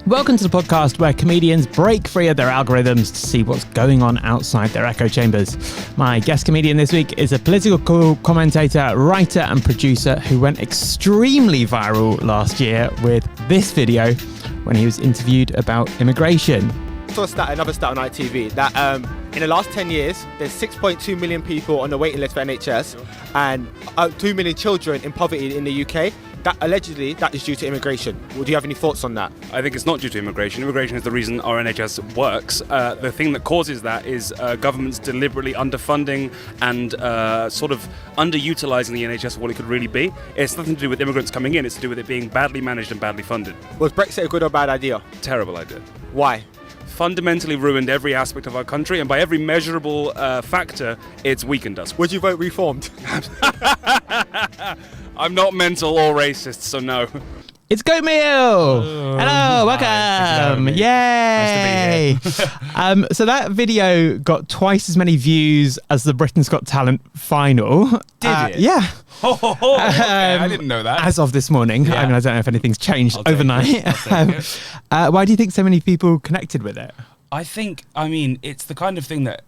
Welcome to the podcast where comedians break free of their algorithms to see what's going on outside their echo chambers. My guest comedian this week is a political commentator, writer and producer who went extremely viral last year with this video when he was interviewed about immigration. I saw another stat on ITV that in the last 10 years, there's 6.2 million people on the waiting list for NHS and 2 million children in poverty in the UK. That allegedly, that is due to immigration. Do you have any thoughts on that? I think it's not due to immigration. Immigration is the reason our NHS works. The thing that causes that is governments deliberately underfunding and sort of underutilising the NHS for what it could really be. It's nothing to do with immigrants coming in, it's to do with it being badly managed and badly funded. Was Brexit a good or bad idea? Terrible idea. Why? Fundamentally ruined every aspect of our country, and by every measurable factor, it's weakened us. Would you vote reformed? I'm not mental or racist, so no. It's GoattMeall! Hello, welcome! Yay! Nice to be here. So that video got twice as many views as the Britain's Got Talent final. Did it? Yeah. Okay, I didn't know that. As of this morning. Yeah. I mean, I don't know if anything's changed overnight. Why do you think so many people connected with it? I think, it's the kind of thing that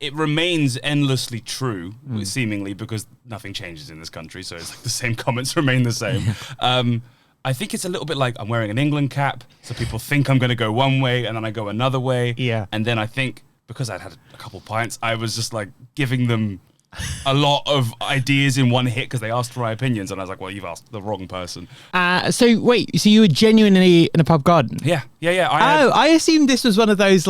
it remains endlessly true, seemingly, because nothing changes in this country, so it's like the same comments remain the same. I think it's a little bit like I'm wearing an England cap, so people think I'm going to go one way, and then I go another way. Yeah. And then I think, because I'd had a couple pints, I was just like giving them a lot of ideas in one hit because they asked for my opinions, and I was like, well, you've asked the wrong person. So you were genuinely in a pub garden? Yeah. I assumed this was one of those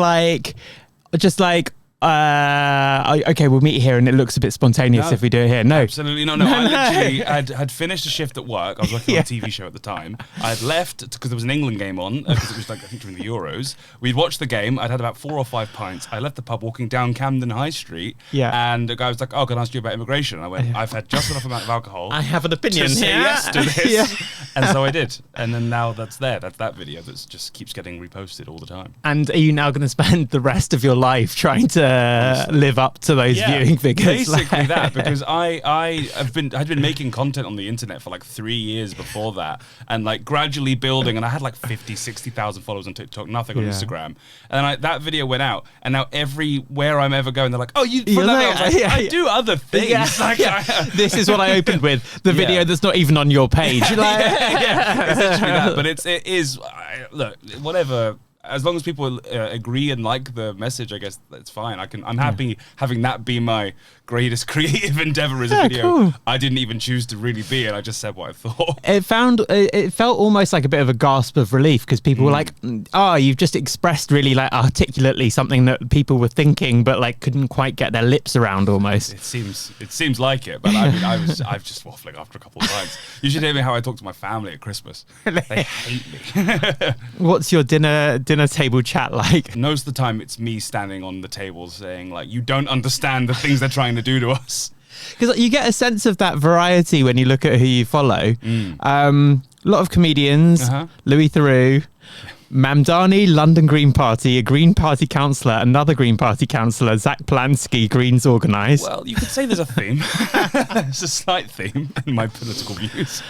okay, we'll meet here and it looks a bit spontaneous if we do it here. No. Absolutely no. I literally had finished a shift at work. I was working on a TV show at the time. I had left because there was an England game on, because it was like, I think, during the Euros. We'd watched the game. I'd had about 4 or 5 pints. I left the pub walking down Camden High Street. Yeah. And the guy was like, oh, can I ask you about immigration? And I went, I've had just enough amount of alcohol. I have an opinion to say yes to this. Yeah. And so I did. And then now that's there. That's that video that just keeps getting reposted all the time. And are you now going to spend the rest of your life trying to live up to those viewing figures? Basically that, because I'd been making content on the internet for like 3 years before that, and like gradually building, and I had like 50,000-60,000 followers on TikTok, nothing on Instagram. And that video went out, and now everywhere I'm ever going, they're like, oh, you from that? I was like, I do other things. This is what I opened with, the video that's not even on your page. It's literally that. But it is, look, whatever. As long as people agree and like the message, I guess that's fine. I'm happy having that be my greatest creative endeavor as a video. Cool. I didn't even choose to really be it. I just said what I thought. It felt almost like a bit of a gasp of relief, because people were like, oh, you've just expressed really like articulately something that people were thinking but like couldn't quite get their lips around almost. It seems like it, but I mean, I was just waffling after a couple of times. You should hear me how I talk to my family at Christmas. They hate me. What's your dinner table chat like? Most of the time it's me standing on the table saying like, you don't understand the things they're trying to do to us. Because you get a sense of that variety when you look at who you follow. A lot of comedians, Louis Theroux, Mamdani, London Green Party, a Green Party councillor, another Green Party councillor, Zach Plansky, Greens organised. Well, you could say there's a theme. There's a slight theme in my political views.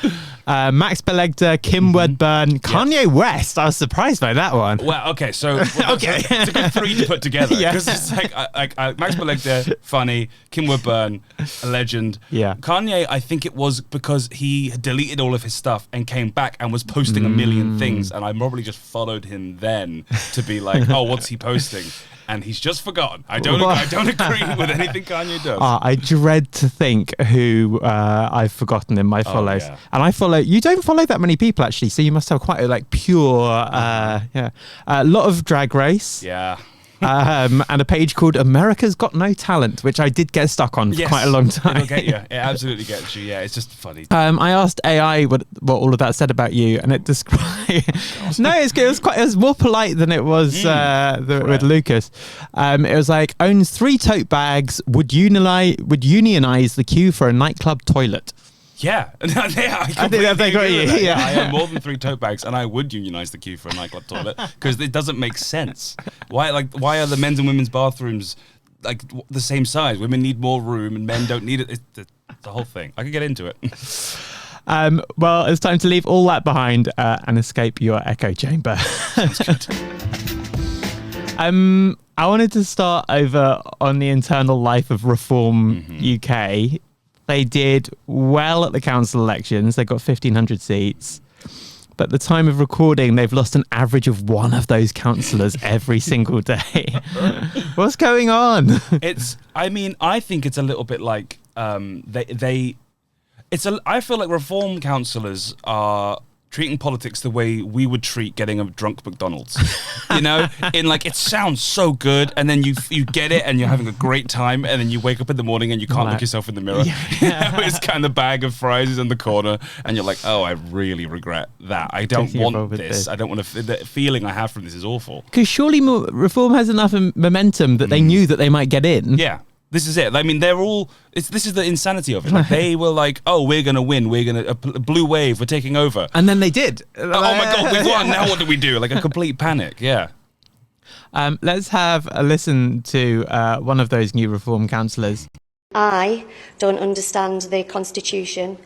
Max Belegda, Kim Wedburn, Kanye West. I was surprised by that one. Well, okay, so it's a good 3 to put together, because it's like Max Belegda, funny, Kim Wedburn, a legend. Yeah. Kanye, I think it was because he had deleted all of his stuff and came back and was posting a million things, and I probably just followed him then to be like, oh, what's he posting? And he's just forgotten. I don't agree with anything Kanye does. I dread to think who I've forgotten in my follows. Yeah. And you don't follow that many people actually, so you must have quite a like pure, a lot of Drag Race. Yeah. And a page called America's Got No Talent, which I did get stuck on for quite a long time. It'll get you. It absolutely gets you. Yeah, it's just funny. I asked AI what all of that said about you, and it described. No, it was more polite than it was with Lucas. It was like, owns 3 tote bags, would unionize the queue for a nightclub toilet. Yeah, I think they got you. Yeah. I have more than 3 tote bags, and I would unionize the queue for a nightclub toilet because it doesn't make sense. Why are the men's and women's bathrooms like the same size? Women need more room, and men don't need it. It's the whole thing. I could get into it. Well, it's time to leave all that behind and escape your echo chamber. Sounds good. I wanted to start over on the internal life of Reform UK. They did well at the council elections. They got 1,500 seats. But at the time of recording, they've lost an average of one of those councillors every single day. What's going on? I think it's a little bit like I feel like Reform councillors are treating politics the way we would treat getting a drunk McDonald's. You know, in like, it sounds so good, and then you get it and you're having a great time, and then you wake up in the morning and you can't look yourself in the mirror. Yeah. It's kind of bag of fries is in the corner and you're like, oh, I really regret that. I don't want this. I don't want to. The feeling I have from this is awful. Because surely Reform has enough momentum that they knew that they might get in. Yeah. This is it. I mean, this is the insanity of it. Like, they were like, oh, we're going to win. We're going to, a blue wave, we're taking over. And then they did. Oh my God, we've won. Now what do we do? Like a complete panic. Yeah. Let's have a listen to one of those new Reform councillors. I don't understand the Constitution.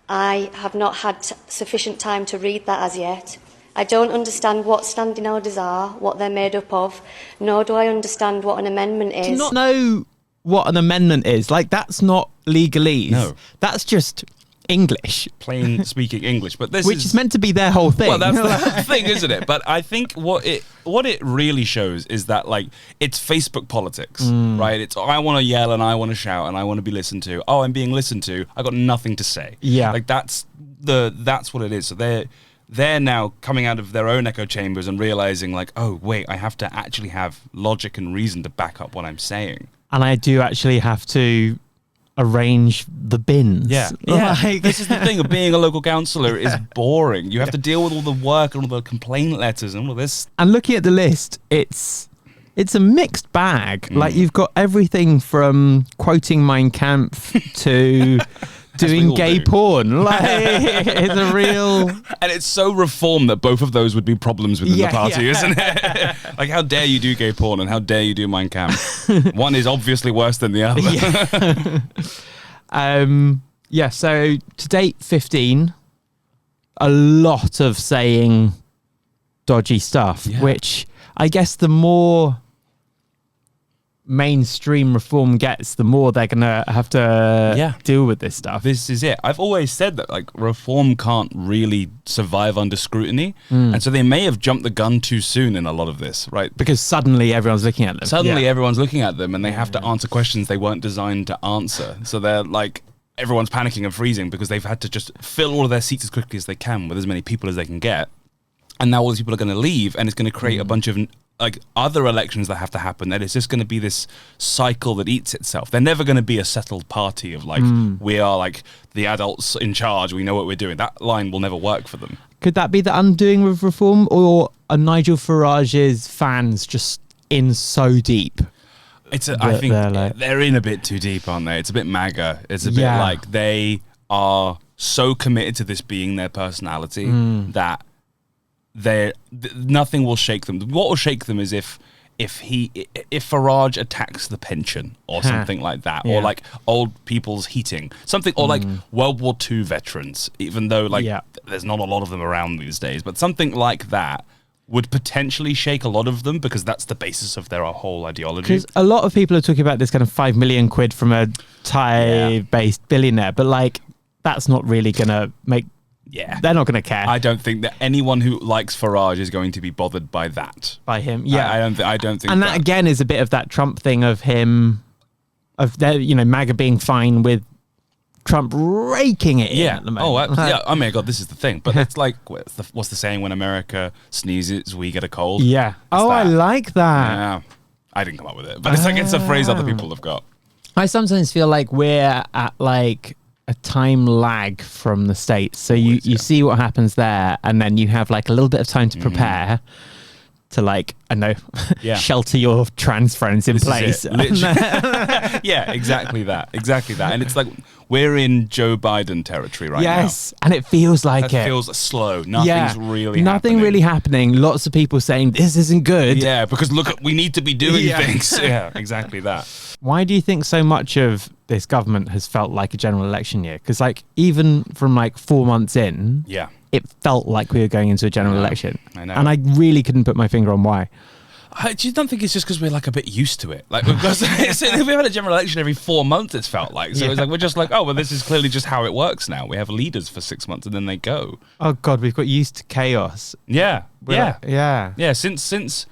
I have not had sufficient time to read that as yet. I don't understand what standing orders are, what they're made up of, nor do I understand what an amendment is. Do not know what an amendment is. Like, that's not legalese. No. That's just English. Plain speaking English. But this Which is meant to be their whole thing. Well, that's the thing, isn't it? But I think what it really shows is that, like, it's Facebook politics, right? It's, I want to yell and I want to shout and I want to be listened to. Oh, I'm being listened to. I got nothing to say. Yeah. Like, that's what it is. So they're now coming out of their own echo chambers and realizing, like, oh, wait, I have to actually have logic and reason to back up what I'm saying. And I do actually have to arrange the bins. Yeah. Like, this is the thing of being a local councillor is boring. You have to deal with all the work and all the complaint letters and all this. And looking at the list, it's a mixed bag. Like, you've got everything from quoting Mein Kampf to doing gay porn. Like, it's a real... And it's so Reform that both of those would be problems within the party, isn't it? Like, how dare you do gay porn and how dare you do Mein Kampf? One is obviously worse than the other. So to date, 15. A lot of saying dodgy stuff, which I guess the more mainstream Reform gets, the more they're gonna have to deal with this stuff. This is it. I've always said that, like, Reform can't really survive under scrutiny, and so they may have jumped the gun too soon in a lot of this, right? Because suddenly everyone's looking at them. Suddenly everyone's looking at them, and they have to answer questions they weren't designed to answer. So they're like, everyone's panicking and freezing because they've had to just fill all of their seats as quickly as they can with as many people as they can get. And now all these people are going to leave, and it's going to create a bunch of, like, other elections that have to happen. That it's just going to be this cycle that eats itself. They're never going to be a settled party of, like, we are, like, the adults in charge. We know what we're doing. That line will never work for them. Could that be the undoing with Reform, or are Nigel Farage's fans just in so deep? I think they're in a bit too deep, aren't they? It's a bit MAGA. It's a bit like they are so committed to this being their personality that nothing will shake them. What will shake them is if Farage attacks the pension or something like that, or like old people's heating, something, or like World War II veterans, even though there's not a lot of them around these days, but something like that would potentially shake a lot of them because that's the basis of their whole ideology. Because a lot of people are talking about this kind of 5 million quid from a Thai-based billionaire, but like, that's not really going to make... Yeah, they're not going to care. I don't think that anyone who likes Farage is going to be bothered by that. By him, yeah. I don't think. And that again is a bit of that Trump thing of him, of their, MAGA being fine with Trump raking it in at the moment. Oh my God, this is the thing. But it's like, what's the saying? When America sneezes, we get a cold. Yeah. It's I like that. Yeah. I didn't come up with it, but it's a phrase other people have got. I sometimes feel like we're at like a time lag from the States. So you see what happens there, and then you have like a little bit of time to prepare to like, I know, Yeah. shelter your trans friends in This is place. it, literally. Yeah, exactly that. And it's like we're in Joe Biden territory right now. Yes, and it feels like It it. feels slow. Nothing's really Nothing happening. really happening. Lots of people saying this isn't good. Yeah, because look, we need to be doing Yeah. things. Yeah, exactly that. Why do you think so much of this government has felt like a general election year? Because like even from like 4 months in, Yeah. it felt like we were going into a general election. I know. And I really couldn't put my finger on why. I just don't think it's just because we're like a bit used to it. Like because we've had a general election every 4 months. It's felt like so. It's like we're just like, oh well, this is clearly just how it works now. We have leaders for 6 months and then they go. Oh God, we've got used to chaos. Yeah, Yeah. Since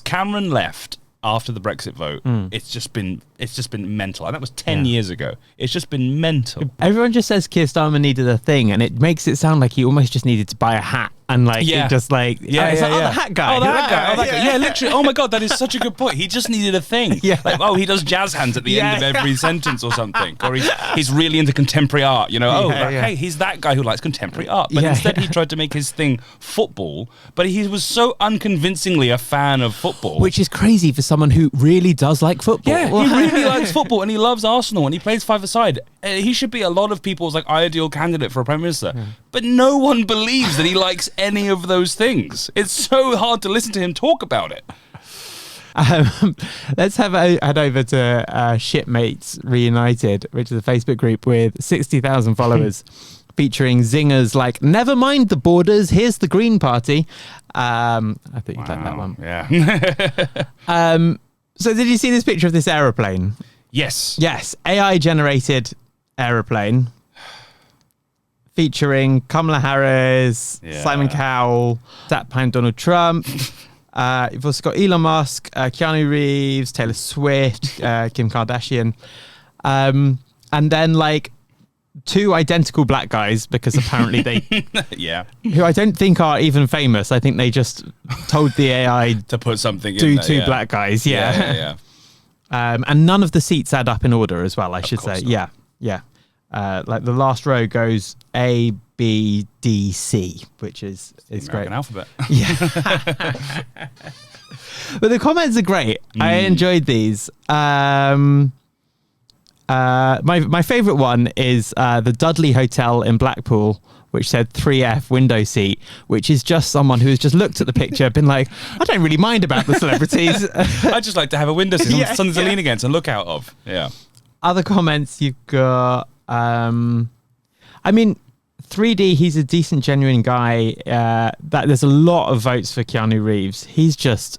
Cameron left after the Brexit vote, it's just been mental, and that was 10 years ago. It's just been mental. Everyone just says Keir Starmer needed a thing, and it makes it sound like he almost just needed to buy a hat. And like, Yeah. it just like, Oh, the hat guy. Oh, that guy. Yeah, literally. Oh my God, that is such a good point. He just needed a thing. Yeah. Like, oh, he does jazz hands at the end of every sentence or something. Or he's really into contemporary art, you know. Oh, Yeah, yeah. hey, he's that guy who likes contemporary art. But Yeah, instead yeah. he tried to make his thing football, but he was so unconvincingly a fan of football. Which is crazy for someone who really does like football. Yeah, he really likes football and he loves Arsenal and he plays five-a-side. He should be a lot of people's like ideal candidate for a prime minister. But no one believes that he likes any of those things. It's so hard to listen to him talk about it. Let's head over to Shipmates Reunited, which is a Facebook group with 60,000 followers. Featuring zingers like, never mind the borders, here's the Green Party. I thought you'd like that one. Yeah. So did you see this picture of this aeroplane? Yes. Yes, AI generated aeroplane featuring Kamala Harris, Yeah. Simon Cowell, Sat Pound Donald Trump. You've also got Elon Musk, Keanu Reeves, Taylor Swift, Kim Kardashian. And then like 2 identical black guys, because apparently they, Yeah. who I don't think are even famous. I think they just told the AI To put something do in there, 2 yeah. black guys. Yeah. And none of the seats add up in order as well, I should course say. not. Yeah. Like the last row goes A, B, D, C, which is great. American alphabet. But the comments are great. I enjoyed these. My favorite one is the Dudley Hotel in Blackpool, which said 3F window seat, which is just someone who has just looked at the picture, been like, I don't really mind about the celebrities. I just like to have a window seat, Yeah, something to yeah. lean against and look out of. Yeah. Other comments you've got, I mean, 3D, he's a decent, genuine guy. That there's a lot of votes for Keanu Reeves. He's just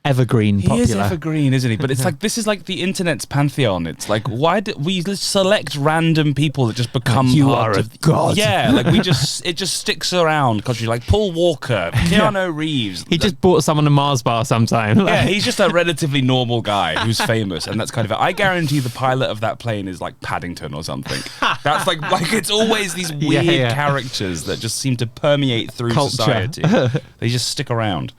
evergreen popular. He is evergreen, isn't he? But it's like, this is like the internet's pantheon. It's like, why do we select random people that just become Like, you part are a of god. Yeah, like it just sticks around because you're like Paul Walker, Keanu Reeves. He just bought someone a Mars bar sometime. Yeah, he's just a relatively normal guy who's famous, and that's kind of it. I guarantee the pilot of that plane is like Paddington or something. That's like it's always these weird characters that just seem to permeate through Culture. society. They just stick around.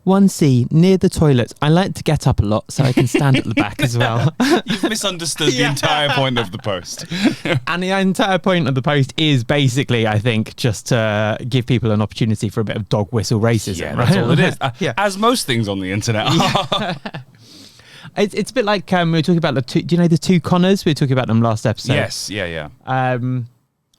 1C, near the toilet. I like to get up a lot so I can stand at the back as well. You've misunderstood the entire point of the post. And the entire point of the post is basically, I think, just to give people an opportunity for a bit of dog whistle racism. Yeah, right? that's all it is. Yeah. As most things on the internet are. It's a bit like we were talking about the 2. Do you know the 2 Connors? We were talking about them last episode. Yes, yeah. And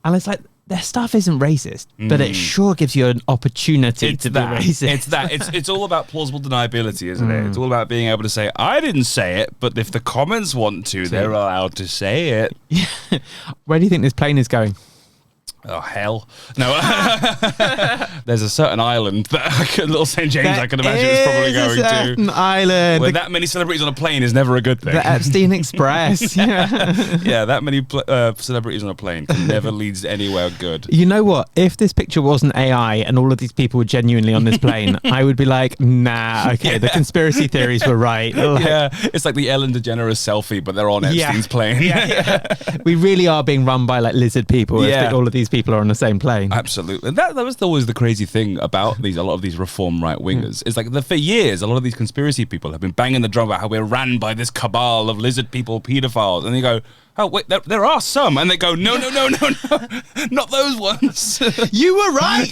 it's like, their stuff isn't racist, but it sure gives you an opportunity to be racist. It's all about plausible deniability, isn't it? It's all about being able to say, I didn't say it, but if the comments want to, they're allowed to say it. Where do you think this plane is going? Oh, hell. No. There's a certain island that Little St. James, I can imagine, is probably going to. Island. Where that many celebrities on a plane is never a good thing. The Epstein Express. Yeah, that many celebrities on a plane can never leads anywhere good. You know what? If this picture wasn't AI and all of these people were genuinely on this plane, I would be like, nah, okay, the conspiracy theories were right. Like, Yeah, it's like the Ellen DeGeneres selfie, but they're on Epstein's plane. We really are being run by like lizard people if all of these people are on the same plane. Absolutely. That was always the crazy thing about a lot of these reform right-wingers. It's like for years, a lot of these conspiracy people have been banging the drum about how we're ran by this cabal of lizard people, pedophiles. And you go, oh wait, there are some, and they go, no, not those ones. You were right.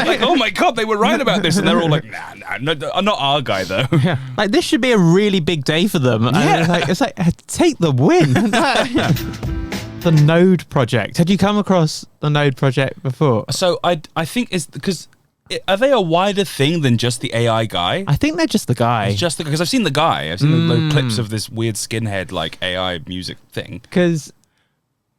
Like, oh my god, they were right about this, and they're all like, nah, not our guy though. Yeah. Like, this should be a really big day for them. Yeah. It's like take the win. The Node project. Had you come across the Node project before? So I think it's because. Are they a wider thing than just the AI guy? I think they're just the guy. It's just because I've seen the guy. I've seen the clips of this weird skinhead like AI music thing. Because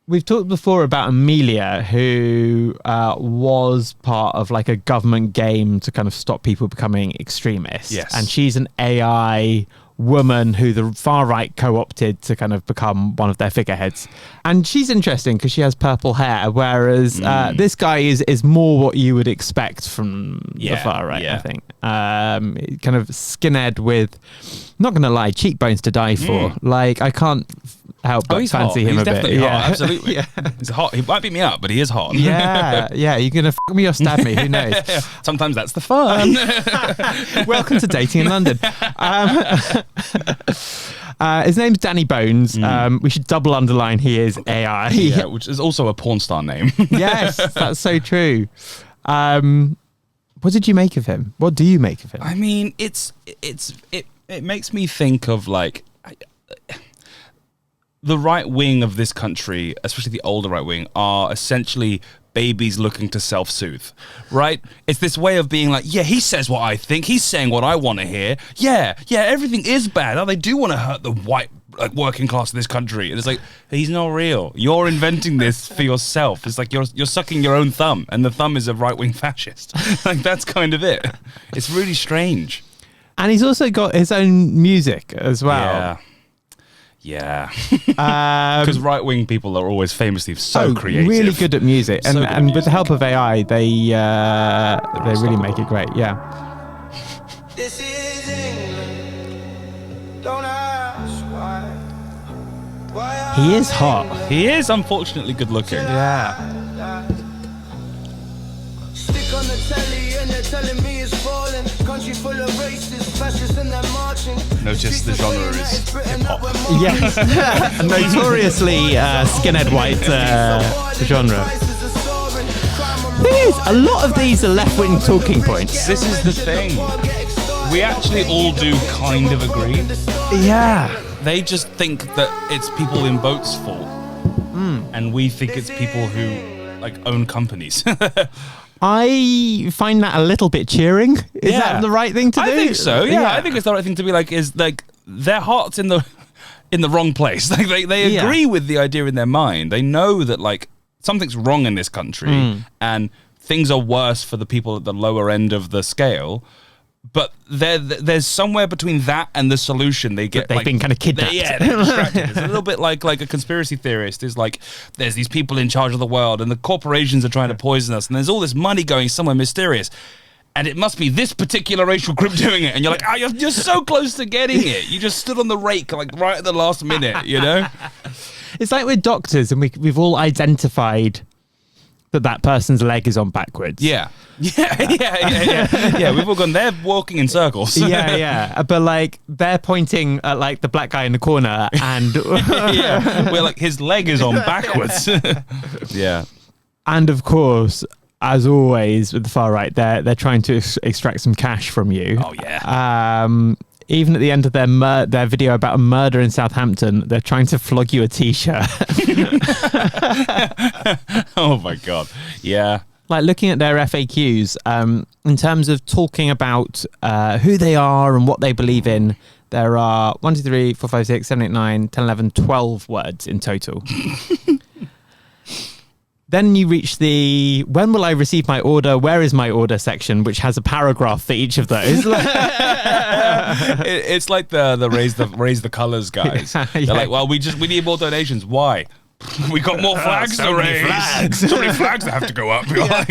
we've talked before about Amelia, who was part of like a government game to kind of stop people becoming extremists. Yes. And she's an AI woman who the far right co-opted to kind of become one of their figureheads. And she's interesting because she has purple hair, whereas this guy is more what you would expect from the far right, I think. Kind of skinhead with, not going to lie, cheekbones to die for. Like, I can't help but fancy him he's a bit. Definitely hot, absolutely. Yeah. He's hot. He might beat me up, but he is hot. Yeah. You're going to fuck me or stab me, who knows? Sometimes that's the fun. Welcome to Dating in London. His name's Danny Bones. We should double underline he is AI. Yeah, which is also a porn star name. Yes, that's so true. What did you make of him? What do you make of him? I mean, it makes me think of like the right wing of this country, especially the older right wing, are essentially babies looking to self-soothe, right? It's this way of being like, yeah, he says what I think, he's saying what I want to hear. Yeah, everything is bad. Oh, they do want to hurt the white working class of this country. And it's like, he's not real. You're inventing this for yourself. It's like you're sucking your own thumb, and the thumb is a right-wing fascist. Like, that's kind of it. It's really strange. And he's also got his own music as well. Yeah. Because right-wing people are always famously so creative. Really good at music. So good at and with the music. help of AI, they really make it great. Yeah. This is England. Don't ask why He is hot. He is unfortunately good looking. Yeah. Stick on the telly and they're telling me it's falling. Country full of racists, fascists and they're marching. Notice the genre is hip-hop. Yes. A notoriously skinhead white genre. Thing is, a lot of these are left-wing talking points. This is the thing. We actually all do kind of agree. Yeah. They just think that it's people in boats' fault. And we think it's people who like own companies. I find that a little bit cheering. Is that the right thing to do? I think so. Yeah, I think it's the right thing to be like. Is like their heart's in the wrong place. Like they agree with the idea in their mind. They know that like something's wrong in this country and things are worse for the people at the lower end of the scale. But there's somewhere between that and the solution. They get they've been kind of kidnapped. They're distracted. It's a little bit like a conspiracy theorist is like, there's these people in charge of the world and the corporations are trying to poison us and there's all this money going somewhere mysterious. And it must be this particular racial group doing it. And you're like, you're so close to getting it. You just stood on the rake like right at the last minute, you know? It's like we're doctors and we've all identified that person's leg is on backwards. Yeah. We've all gone, they're walking in circles. Yeah. But like they're pointing at like the black guy in the corner and we're like, his leg is on backwards. Yeah. And of course, as always with the far right, they're trying to extract some cash from you. Oh yeah. Even at the end of their video about a murder in Southampton, they're trying to flog you a t-shirt. Oh my god. Yeah. Like looking at their FAQs, in terms of talking about who they are and what they believe in, there are 1, 2, 3, 4, 5, 6, 7, 8, 9, 10, 11, 12 words in total. Then you reach the when will I receive my order, where is my order section, which has a paragraph for each of those. It's like the raise the colors guys. They're like, well, we need more donations. Why? We got more flags to raise. So many flags that have to go up. Like,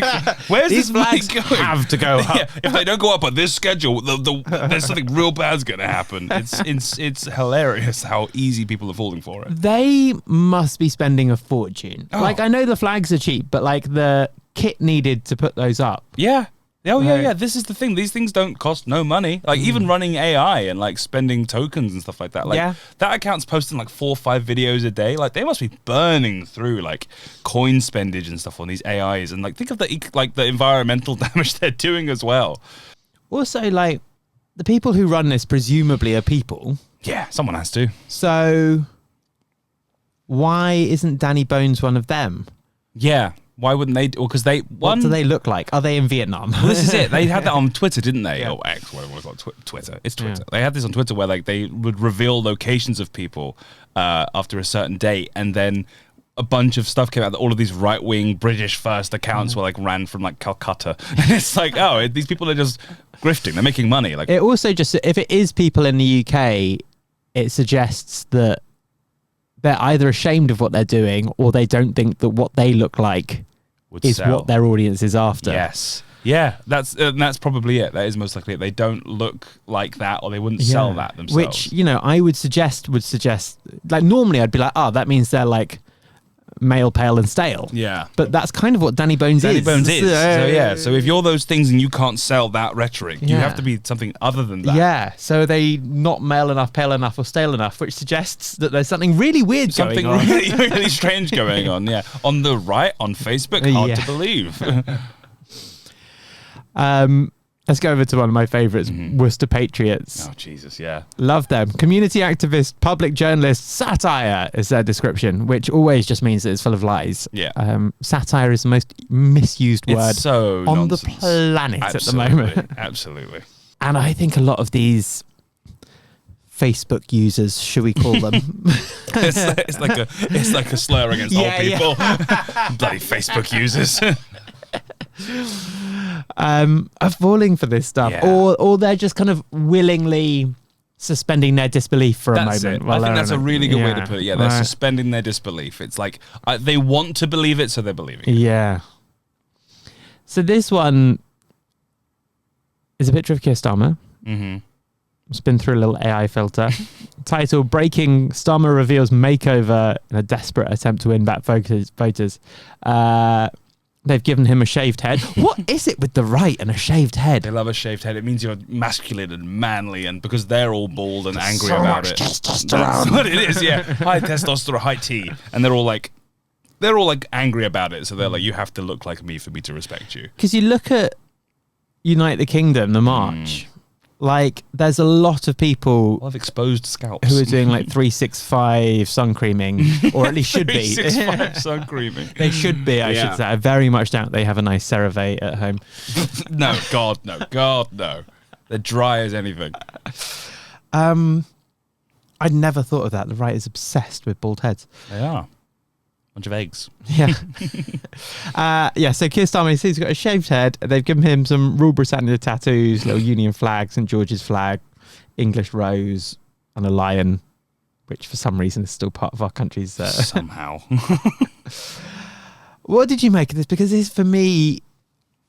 where's These this flags money going? have to go up. Yeah, if they don't go up on this schedule, there's something real bad's going to happen. It's hilarious how easy people are falling for it. They must be spending a fortune. Oh. Like, I know the flags are cheap, but like the kit needed to put those up. Yeah. Oh yeah. This is the thing. These things don't cost no money. Like even running AI and like spending tokens and stuff like that. Like that account's posting like 4 or 5 videos a day. Like they must be burning through like coin spendage and stuff on these AIs. And like think of the environmental damage they're doing as well. Also, like the people who run this presumably are people. Yeah, someone has to. So why isn't Danny Bones one of them? Yeah. Why wouldn't they? Because what do they look like? Are they in Vietnam? Well, this is it. They had that on Twitter, didn't they? Or X, whatever it was. Twitter. It's Twitter. They had this on Twitter where like they would reveal locations of people after a certain date, and then a bunch of stuff came out that all of these right-wing British first accounts were like ran from like Calcutta. And it's like, oh, these people are just grifting. They're making money. Like it also just, if it is people in the UK, it suggests that they're either ashamed of what they're doing or they don't think that what they look like is sell. what their audience is after. Yes. Yeah, that's probably it. That is most likely it. They don't look like that or they wouldn't sell that themselves. Which, you know, I would suggest, like normally I'd be like, oh, that means they're like male, pale and stale. Yeah. But that's kind of what Danny Bones is. Danny Bones is. So yeah, so if you're those things and you can't sell that rhetoric, you have to be something other than that. Yeah, so are they not male enough, pale enough or stale enough, which suggests that there's something really weird going on. Something really strange going on, yeah. On the right, on Facebook, hard to believe. Let's go over to one of my favourites, Worcester Patriots. Oh, Jesus, yeah. Love them. Community activist, public journalist, satire is their description, which always just means that it's full of lies. Yeah. Satire is the most misused word on nonsense. the planet at the moment. Absolutely. And I think a lot of these Facebook users, should we call them? it's like a slur against old people. Bloody Facebook users. Are falling for this stuff, or they're just kind of willingly suspending their disbelief for a moment. I think that's a really good way to put it. Yeah, they're suspending their disbelief. It's like they want to believe it, so they're believing it. Yeah. So this one is a picture of Keir Starmer. Mm-hmm. It's been through a little AI filter. Title: Breaking: Starmer reveals makeover in a desperate attempt to win back voters. They've given him a shaved head. What is it with the right and a shaved head? They love a shaved head. It means you're masculine and manly, and because they're all bald and angry about it. Testosterone. That's what it is, yeah. High testosterone, high T. And they're all like angry about it. So they're like, you have to look like me for me to respect you. Because you look at Unite the Kingdom, the march. Like, there's a lot of people of exposed scalps who are doing like 365 sun creaming, or at least should be. 365 sun creaming. They should be, I should say. I very much doubt they have a nice CeraVe at home. No, God, no. They're dry as anything. I'd never thought of that. The right is obsessed with bald heads. They are. Bunch of eggs. Yeah. So Keir Starmer, he's got a shaved head. They've given him some Rule Britannia tattoos, little Union flag, St George's flag, English rose, and a lion, which for some reason is still part of our country's... Somehow. What did you make of this? Because this, for me,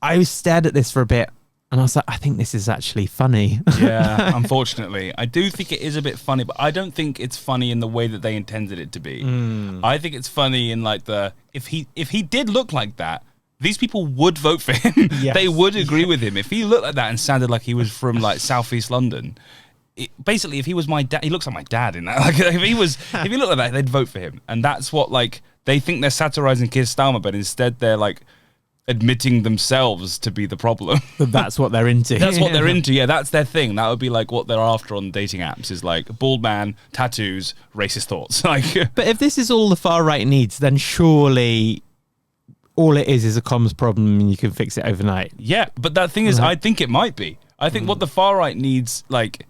I stared at this for a bit, and I was like, I think this is actually funny. Yeah, unfortunately. I do think it is a bit funny, but I don't think it's funny in the way that they intended it to be. I think it's funny in like if he did look like that, these people would vote for him. Yes. They would agree with him. If he looked like that and sounded like he was from like Southeast London, basically if he was my dad, he looks like my dad in that. Like if he looked like that, they'd vote for him. And that's what like they think they're satirizing Keir Starmer, but instead they're like admitting themselves to be the problem. That's what they're into. That's what they're into. Yeah, that's their thing. That would be like what they're after on dating apps is like bald man, tattoos, racist thoughts. Like, but if this is all the far right needs, then surely all it is a comms problem and you can fix it overnight. Yeah, but that thing is, I think it might be. I think what the far right needs, like,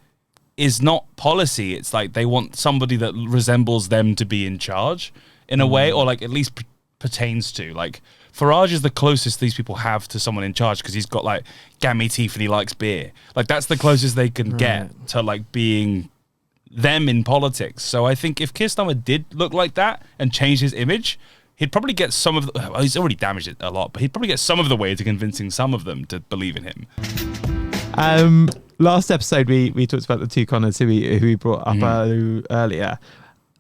is not policy. It's like they want somebody that resembles them to be in charge in a way, or like at least pertains to. Like, Farage is the closest these people have to someone in charge because he's got like gammy teeth and he likes beer. Like that's the closest they can get to like being them in politics. So I think if Keir Starmer did look like that and change his image, he'd probably get some of the, well, he's already damaged it a lot, but he'd probably get some of the way to convincing some of them to believe in him. Last episode we talked about the two Connors who we brought up earlier.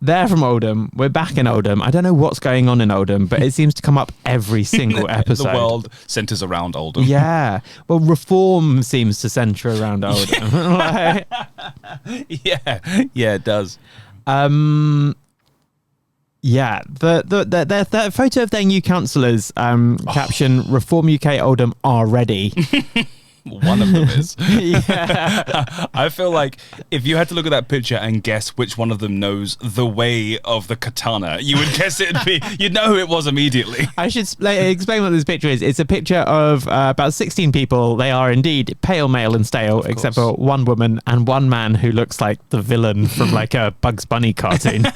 They're from Oldham. We're back in Oldham. I don't know what's going on in Oldham, but it seems to come up every single episode. The world centres around Oldham. Yeah. Well, reform seems to centre around Oldham. Like, yeah, it does. Yeah, the photo of their new councillors caption Reform UK Oldham are ready. One of them is. Yeah. I feel like if you had to look at that picture and guess which one of them knows the way of the katana, you would guess it'd be, you'd know who it was immediately. I should explain what this picture is. It's a picture of about 16 people. They are indeed pale, male and stale, except for one woman and one man who looks like the villain from like a Bugs Bunny cartoon.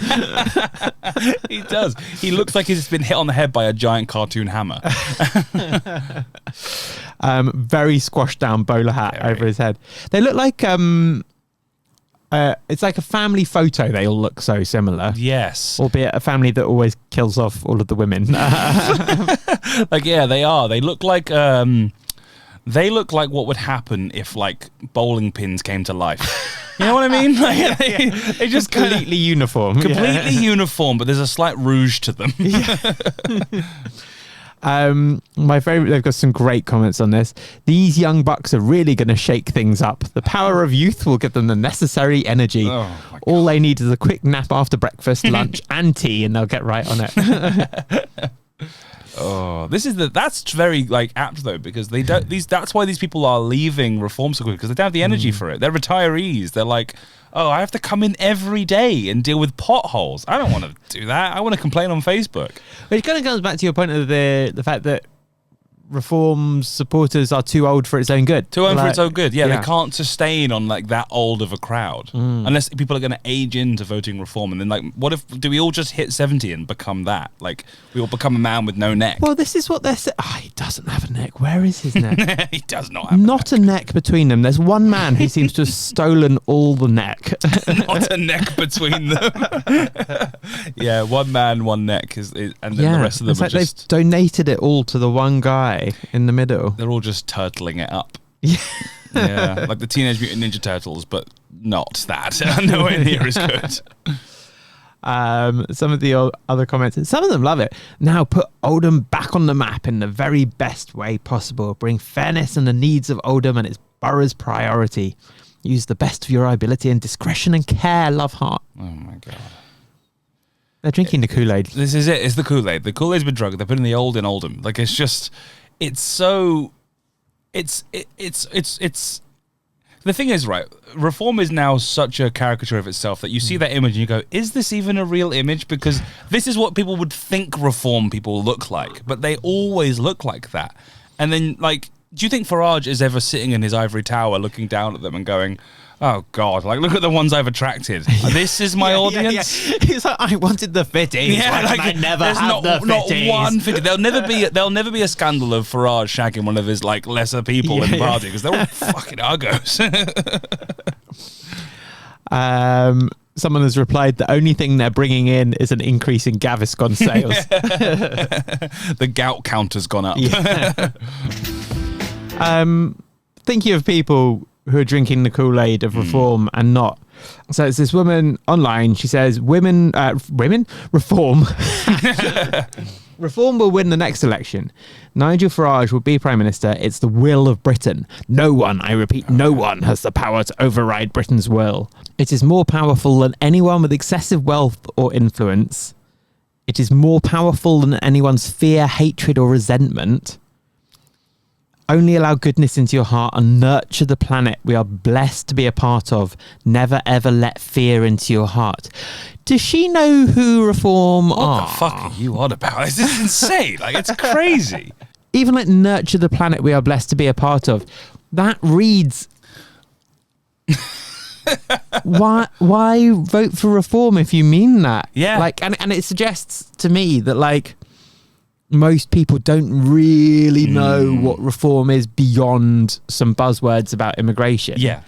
He does. He looks like he's been hit on the head by a giant cartoon hammer. Very squashed down bowler hat over his head. They look like it's like a family photo. They all look so similar. Yes. Albeit a family that always kills off all of the women. Like, yeah, they are. They look like what would happen if like bowling pins came to life. You know what I mean? Like, they just completely uniform. Completely uniform, but there's a slight rouge to them. My favorite, they've got some great comments on this. These young bucks are really going to shake things up. The power of youth will give them the necessary energy. All they need is a quick nap after breakfast, lunch and tea, and they'll get right on it. That's very like apt though, because they don't that's why these people are leaving reform so quickly, because they don't have the energy for it. They're retirees. They're like, oh, I have to come in every day and deal with potholes. I don't want to do that. I want to complain on Facebook. Which kind of comes back to your point of the fact that reform supporters are too old for its own good. Too old for its own good. Yeah, they can't sustain on like that old of a crowd unless people are going to age into voting reform. And then like, what if do we all just hit 70 and become that? Like we all become a man with no neck. Well, this is what they're saying. Oh, he doesn't have a neck. Where is his neck? He does not have a neck between them. There's one man who seems to have stolen all the neck. Not a neck between them. Yeah, one man, one neck and then the rest of them it's are like just... they've donated it all to the one guy in the middle. They're all just turtling it up. Yeah, like the Teenage Mutant Ninja Turtles, but not that. Nowhere near as good. Some of the other comments, some of them love it. Now put Oldham back on the map in the very best way possible. Bring fairness and the needs of Oldham and its borough's priority. Use the best of your ability and discretion and care, love heart. Oh my God. They're drinking the Kool-Aid. This is it. It's the Kool-Aid. The Kool-Aid's been drunk. They're putting the old in Oldham. Like it's just, it's so, it's. The thing is, right, reform is now such a caricature of itself that you see that image and you go, is this even a real image? Because this is what people would think reform people look like, but they always look like that. And then, like, do you think Farage is ever sitting in his ivory tower looking down at them and going, oh God, like look at the ones I've attracted. This is my audience. Yeah. He's like, I wanted the fitties. Yeah, like, I never there's had not, the fitties. Not one fitty. There'll never be a scandal of Farage shagging one of his like lesser people in the party because they're all fucking uggos. Someone has replied, the only thing they're bringing in is an increase in Gaviscon sales. The gout counter's gone up. Thinking of people who are drinking the Kool-Aid of reform and not. So it's this woman online. She says, women reform. Reform will win the next election. Nigel Farage will be Prime Minister. It's the will of Britain. No one, I repeat, no one has the power to override Britain's will. It is more powerful than anyone with excessive wealth or influence. It is more powerful than anyone's fear, hatred or resentment. Only allow goodness into your heart and nurture the planet we are blessed to be a part of. Never ever let fear into your heart. Does she know who reform are? What the fuck are you on about? This is insane. Like, it's crazy. Even like nurture the planet we are blessed to be a part of. That reads... why vote for reform if you mean that? Yeah. Like, and it suggests to me that like most people don't really know what reform is beyond some buzzwords about immigration. Yeah.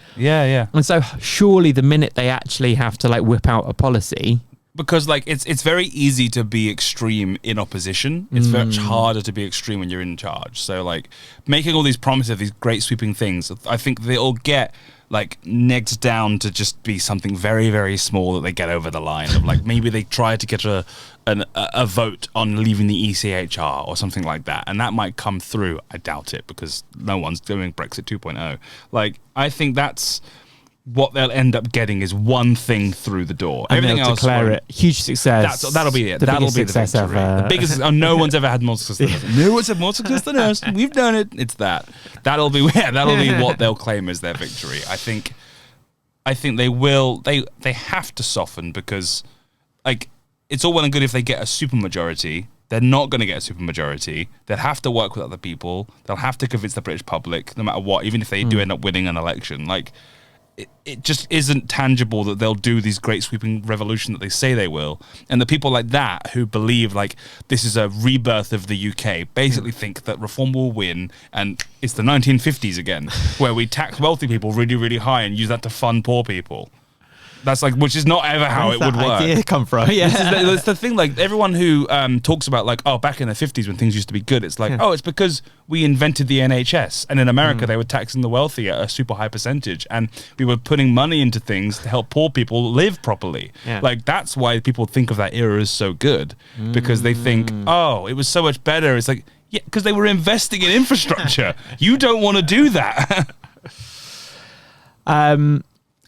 And so surely the minute they actually have to like whip out a policy, because like it's very easy to be extreme in opposition. It's much harder to be extreme when you're in charge. So like making all these promises, these great sweeping things, I think they'll get like negged down to just be something very, very small that they get over the line of like maybe they try to get a vote on leaving the ECHR or something like that, and that might come through. I doubt it because no one's doing Brexit 2.0. Like I think that's what they'll end up getting is one thing through the door. And everything else declare it huge success. That'll be it. That'll be the victory. The biggest. No one's ever had more success than us. No one's had more success than us. We've done it. It's that. That'll be what they'll claim as their victory. I think they will. They have to soften because, like, it's all well and good if they get a supermajority. They're not going to get a supermajority. They'll have to work with other people. They'll have to convince the British public, no matter what, even if they do end up winning an election. Like, it just isn't tangible that they'll do these great sweeping revolution that they say they will. And the people like that who believe like this is a rebirth of the UK basically think that reform will win and it's the 1950s again, where we tax wealthy people really, really high and use that to fund poor people. That's like, which is not ever how it would work. Idea come from? Yeah, that's the thing. Like everyone who talks about like, oh, back in the 50s when things used to be good, it's like, oh, it's because we invented the NHS, and in America they were taxing the wealthy at a super high percentage, and we were putting money into things to help poor people live properly. Yeah. Like that's why people think of that era as so good, because they think, oh, it was so much better. It's like, yeah, because they were investing in infrastructure. You don't want to do that.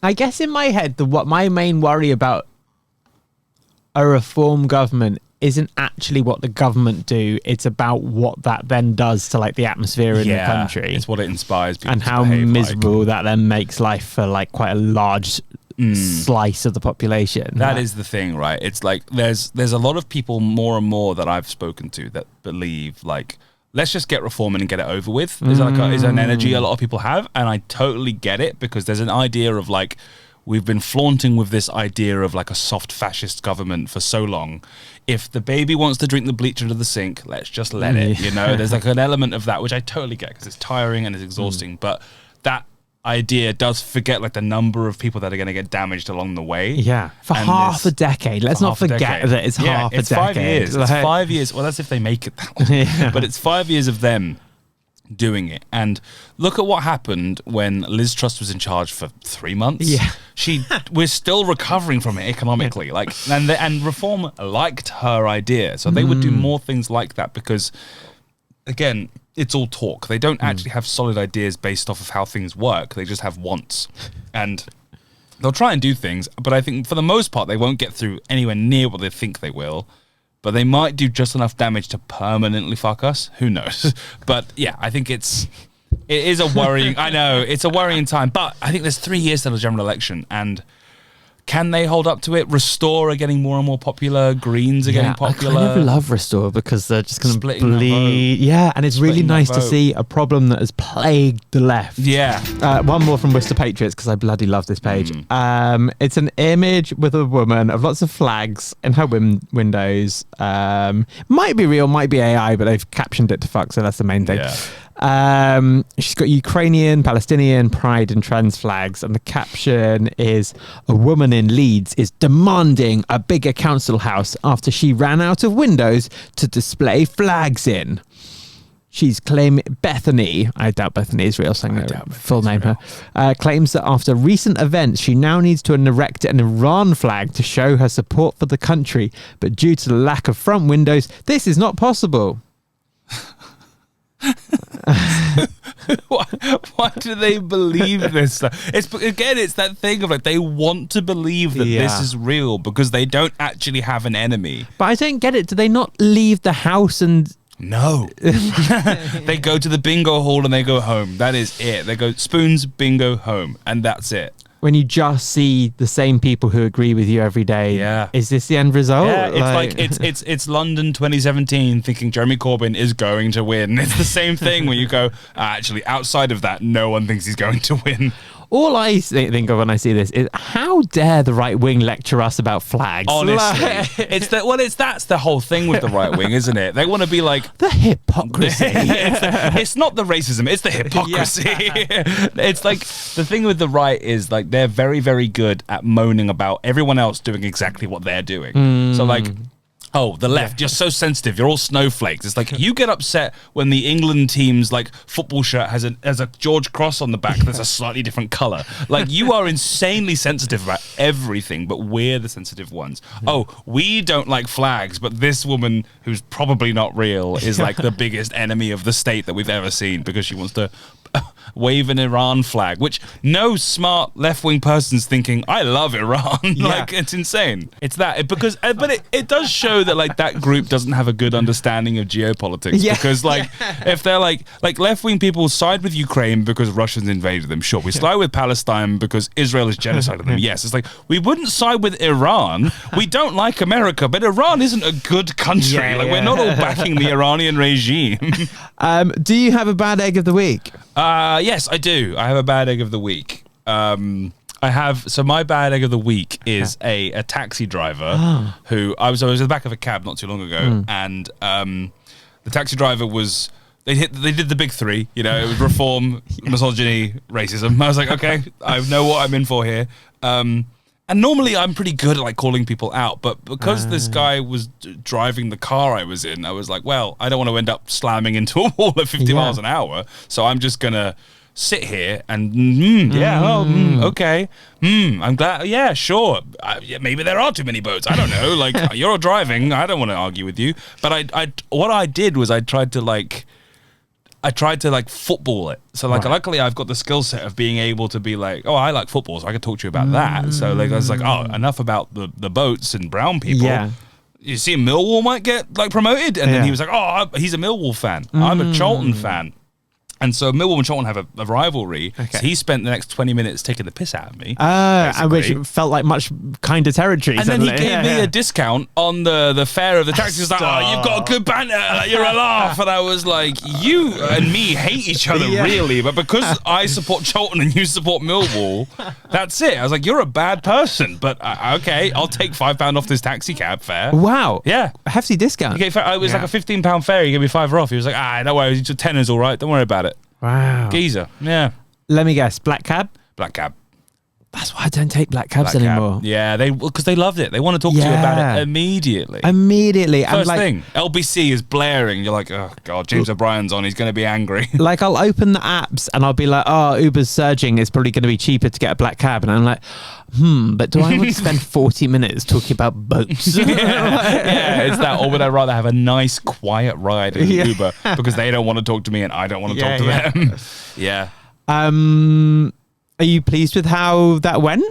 I guess in my head, what my main worry about a reform government isn't actually what the government do. It's about what that then does to like the atmosphere in the country. It's what it inspires people and to how miserable like. that then makes life for like quite a large slice of the population. That is the thing, right? It's like there's a lot of people more and more that I've spoken to that believe like, let's just get reform in and get it over with. Is an energy a lot of people have, and I totally get it because there's an idea of like we've been flaunting with this idea of like a soft fascist government for so long. If the baby wants to drink the bleach under the sink, let's just let it. You know, there's like an element of that which I totally get because it's tiring and it's exhausting, but that idea does forget like the number of people that are going to get damaged along the way. Yeah, for half a decade. Let's not forget that it's half a decade. 5 years. It's 5 years. Well, that's if they make it that long. But it's 5 years of them doing it. And look at what happened when Liz Truss was in charge for 3 months. Yeah, we're still recovering from it economically. Like, and Reform liked her idea, so they would do more things like that because, again, it's all talk. They don't actually have solid ideas based off of how things work. They just have wants. And they'll try and do things, but I think for the most part, they won't get through anywhere near what they think they will. But they might do just enough damage to permanently fuck us. Who knows? But yeah, I think it is a worrying, I know, it's a worrying time. But I think there's 3 years till the general election. And can they hold up to it? Restore are getting more and more popular. Greens are getting popular. I kind of love Restore because they're just going to bleed. Yeah, and it's really nice to see a problem that has plagued the left. Yeah. One more from Worcester Patriots because I bloody love this page. It's an image with a woman of lots of flags in her windows. Might be real, might be AI, but they've captioned it to fuck, so that's the main thing. Yeah. She's got Ukrainian, Palestinian, Pride and trans flags, and the caption is, a woman in Leeds is demanding a bigger council house after she ran out of windows to display flags in. She's claiming, Bethany, I doubt Bethany is real, saying her full name her, claims that after recent events, she now needs to erect an Iran flag to show her support for the country, but due to the lack of front windows, this is not possible. Why do they believe this? It's that thing of like they want to believe that this is real because they don't actually have an enemy. But I don't get it. Do they not leave the house and... No. They go to the bingo hall and they go home. That is it. They go spoons, bingo, home, and that's it. When you just see the same people who agree with you every day, is this the end result? Yeah, it's London 2017 thinking Jeremy Corbyn is going to win. It's the same thing when you go, actually, outside of that, no one thinks he's going to win. All I think of when I see this is how dare the right wing lecture us about flags? Honestly, that's the whole thing with the right wing, isn't it? They want to be like the hypocrisy. It's not the racism; it's the hypocrisy. It's like the thing with the right is like they're very, very good at moaning about everyone else doing exactly what they're doing. So like, Oh, the left. You're so sensitive. You're all snowflakes. It's like you get upset when the England team's like football shirt has a George Cross on the back that's a slightly different color. Like you are insanely sensitive about everything, but we're the sensitive ones. Oh, we don't like flags, but this woman who's probably not real is like the biggest enemy of the state that we've ever seen because she wants to wave an Iran flag, which no smart left-wing person's thinking, I love Iran. Like, it's insane. It's that. But it does show that, like, that group doesn't have a good understanding of geopolitics. Because, like, if they're, like left-wing people side with Ukraine because Russians invaded them, sure. We side with Palestine because Israel has genocided them. Yes. It's like, we wouldn't side with Iran. We don't like America, but Iran isn't a good country. We're not all backing the Iranian regime. Do you have a bad egg of the week? Yes, I do. I have a bad egg of the week. So my bad egg of the week is a taxi driver who I was in the back of a cab not too long ago, and the taxi driver was they did the big three. You know, it was reform, misogyny, racism. I was like, okay, I know what I'm in for here. And normally I'm pretty good at like calling people out, but because this guy was driving the car I was in, I was like, well, I don't want to end up slamming into a wall at 50 miles an hour, so I'm just gonna sit here and okay, I'm glad. Yeah, sure. Maybe there are too many boats. I don't know. Like you're driving. I don't want to argue with you. But what I did was I tried to football it. So like, luckily I've got the skill set of being able to be like, oh, I like football, so I could talk to you about that. So like, I was like, oh, enough about the boats and brown people. Yeah. You see, Millwall might get like promoted. And then he was like, oh, he's a Millwall fan. I'm a Charlton fan. And so Millwall and Charlton have a rivalry. Okay. So he spent the next 20 minutes taking the piss out of me. Which felt like much kinder territory. And suddenly. then he gave me a discount on the fare of the taxi. He was like, oh, you've got a good banter. Like, you're a laugh. And I was like, you and me hate each other, really. But because I support Charlton and you support Millwall, that's it. I was like, you're a bad person. But okay, I'll take £5 off this taxi cab fare. Wow. Yeah. A hefty discount. It was like a £15 fare. He gave me £5 off. He was like, don't worry, £10 all right. Don't worry about it. Wow. Geezer. Yeah. Let me guess. Black cab? Black cab. That's why I don't take black cabs anymore. Yeah, because they loved it. They want to talk to you about it immediately. First thing, LBC is blaring. You're like, oh God, James O'Brien's on. He's going to be angry. Like, I'll open the apps and I'll be like, oh, Uber's surging. It's probably going to be cheaper to get a black cab. And I'm like, but do I want to spend 40 minutes talking about boats? Yeah, it's that. Or would I rather have a nice, quiet ride in Uber because they don't want to talk to me and I don't want to talk to them? Yeah. Are you pleased with how that went?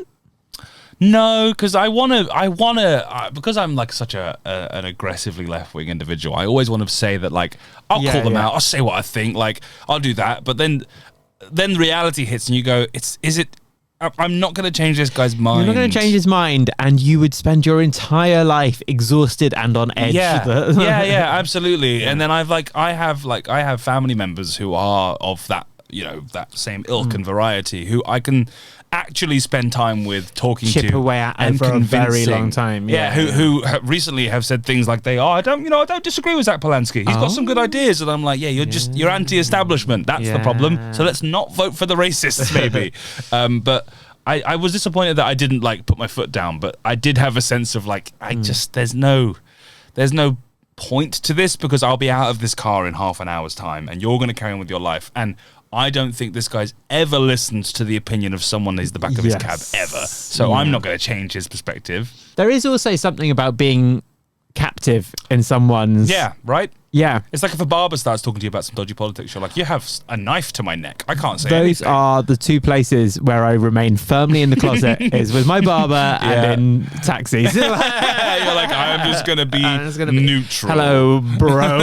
No, because I want to, because I'm like such an aggressively left-wing individual, I always want to say that, like, I'll call them out, I'll say what I think, like, I'll do that, but then reality hits and you go, I'm not going to change this guy's mind. You're not going to change his mind, and you would spend your entire life exhausted and on edge. Yeah, absolutely. Yeah. And then I have family members who are of that, that same ilk and variety, who I can actually spend time with, talking chip to, away at and for a very long time. Who recently have said things like I don't disagree with Zach Polanski. He's got some good ideas, and I'm like, you're anti-establishment. That's the problem. So let's not vote for the racists, maybe. But I was disappointed that I didn't put my foot down, but I did have a sense of there's no point to this because I'll be out of this car in half an hour's time, and you're going to carry on with your life. And I don't think this guy's ever listened to the opinion of someone who's the back of his cab ever. So I'm not going to change his perspective. There is also something about being captive in someone's... Yeah, right? Yeah. It's like if a barber starts talking to you about some dodgy politics, you're like, you have a knife to my neck. I can't say Those anything. are the two places where I remain firmly in the closet, is with my barber and in taxis. You're like, I'm just going to be neutral. Hello, bro.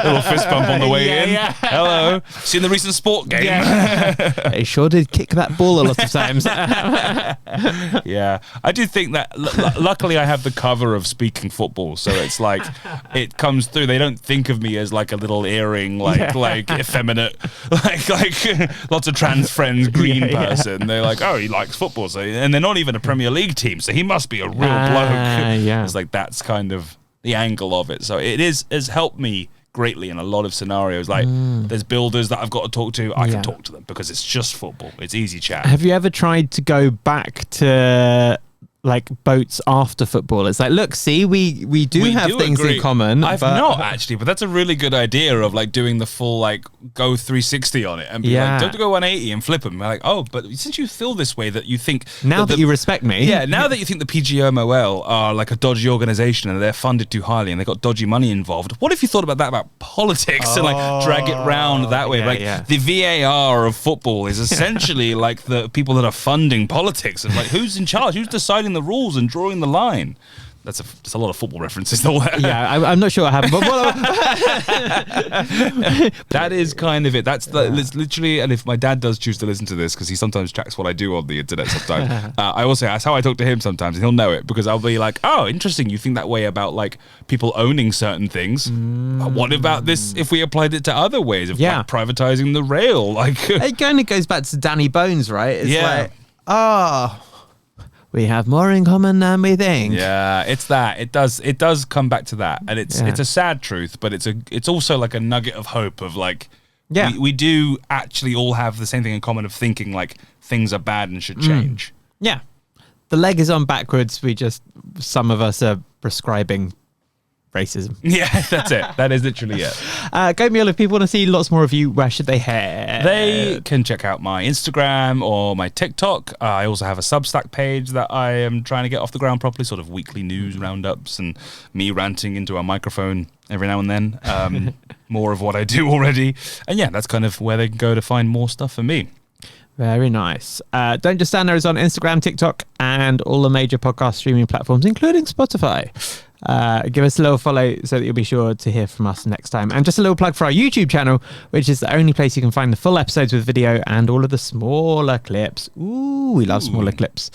Little fist bump on the way in. Yeah. Hello. Seen the recent sport game? Yeah. I sure did kick that ball a lot of times. Yeah. I do think that, luckily I have the cover of Speaking Football, so it's like, it comes through. They don't think of me as like a little earring, like effeminate, like lots of trans friends, green person. They're like, oh, he likes football, so, and they're not even a Premier League team, so he must be a real bloke. It's like that's kind of the angle of it. So it has helped me greatly in a lot of scenarios. Like there's builders that I've got to talk to. I can talk to them because it's just football. It's easy chat. Have you ever tried to go back to like boats after football. It's like, look, see, we do have things agree. in common. I've not actually, but that's a really good idea of like doing the full like go 360 on it and be like, don't go 180 and flip them. Like, oh, but since you feel this way that you think now that you respect me, now that you think the PGMOL are like a dodgy organization and they're funded too highly and they got dodgy money involved, what if you thought about that about politics and like drag it round that way? The VAR of football is essentially like the people that are funding politics and like who's in charge, who's deciding the rules and drawing the line. That's a lot of football references. I'm not sure what happened, but that is kind of it. It's literally, and if my dad does choose to listen to this, because he sometimes tracks what I do on the internet sometimes, I will say that's how I talk to him sometimes, and he'll know it, because I'll be like, oh, interesting, you think that way about like people owning certain things. What about this if we applied it to other ways of like privatizing the rail? Like it kind of goes back to Danny Bones, right? It's like, we have more in common than we think. Yeah, it's that. It does come back to that, and it's a sad truth, but it's also like a nugget of hope of like, we do actually all have the same thing in common of thinking like things are bad and should change. Yeah, the leg is on backwards. Some of us are prescribing racism. Yeah, that's it. That is literally it. GoattMeall, if people want to see lots more of you, where should they head? They can check out my Instagram or my TikTok. I also have a Substack page that I am trying to get off the ground properly, sort of weekly news roundups and me ranting into a microphone every now and then. More of what I do already. And yeah, that's kind of where they can go to find more stuff for me. Very nice. Don't Just Stand There is on Instagram, TikTok, and all the major podcast streaming platforms, including Spotify. Give us a little follow so that you'll be sure to hear from us next time. And just a little plug for our YouTube channel, which is the only place you can find the full episodes with video and all of the smaller clips. Ooh, we love smaller clips.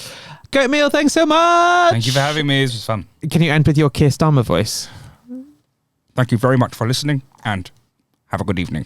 GoattMeall, thanks so much. Thank you for having me. This was fun. Can you end with your Keir Starmer voice? Thank you very much for listening, and have a good evening.